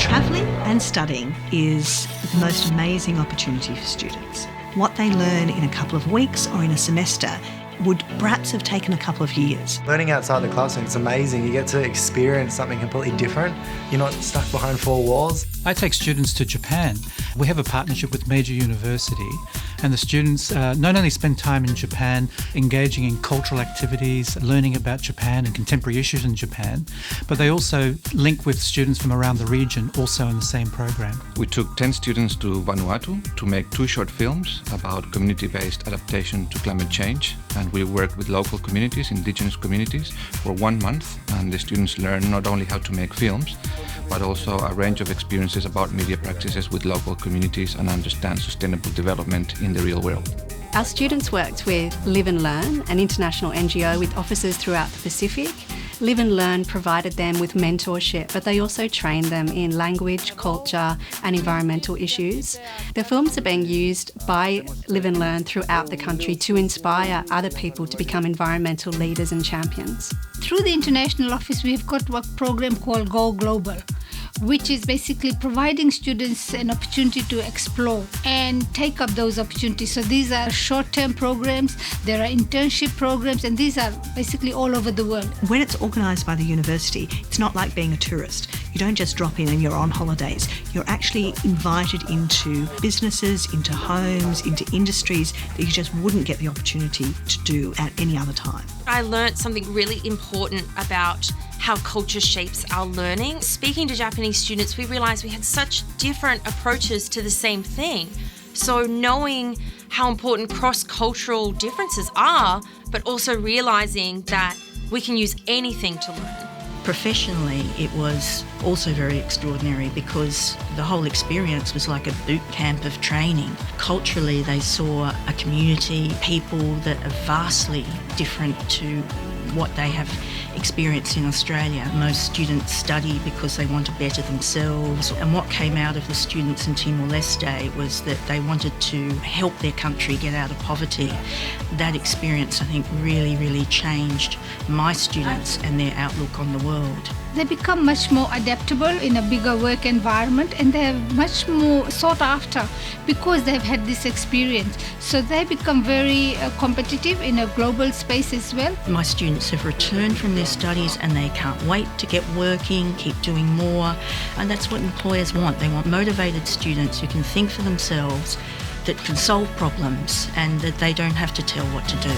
Travelling and studying is the most amazing opportunity for students. What they learn in a couple of weeks or in a semester would perhaps have taken a couple of years. Learning outside the classroom, it's amazing. You get to experience something completely different. You're not stuck behind four walls. I take students to Japan. We have a partnership with Meiji University, and the students not only spend time in Japan engaging in cultural activities, learning about Japan and contemporary issues in Japan, but they also link with students from around the region also in the same program. We took 10 students to Vanuatu to make 2 short films about community-based adaptation to climate change, and we worked with local communities, indigenous communities, for 1 month, and the students learned not only how to make films, but also a range of experiences about media practices with local communities and understand sustainable development in the real world. Our students worked with Live and Learn, an international NGO with offices throughout the Pacific. Live and Learn provided them with mentorship, but they also trained them in language, culture and environmental issues. The films are being used by Live and Learn throughout the country to inspire other people to become environmental leaders and champions. Through the international office, we've got a program called Go Global, which is basically providing students an opportunity to explore and take up those opportunities. So these are short-term programs, there are internship programs, and these are basically all over the world. When it's organised by the university, it's not like being a tourist. You don't just drop in and you're on holidays. You're actually invited into businesses, into homes, into industries that you just wouldn't get the opportunity to do at any other time. I learnt something really important about how culture shapes our learning. Speaking to Japanese students, we realised we had such different approaches to the same thing. So knowing how important cross-cultural differences are, but also realising that we can use anything to learn. Professionally, it was also very extraordinary because the whole experience was like a boot camp of training. Culturally, they saw a community, people that are vastly different to what they have experienced in Australia. Most students study because they want to better themselves, and what came out of the students in Timor-Leste was that they wanted to help their country get out of poverty. That experience, I think, really changed my students and their outlook on the world. They become much more adaptable in a bigger work environment, and they're much more sought after because they've had this experience. So they become very competitive in a global space as well. My students have returned from their studies and they can't wait to get working, keep doing more, and that's what employers want. They want motivated students who can think for themselves, that can solve problems, and that they don't have to tell what to do.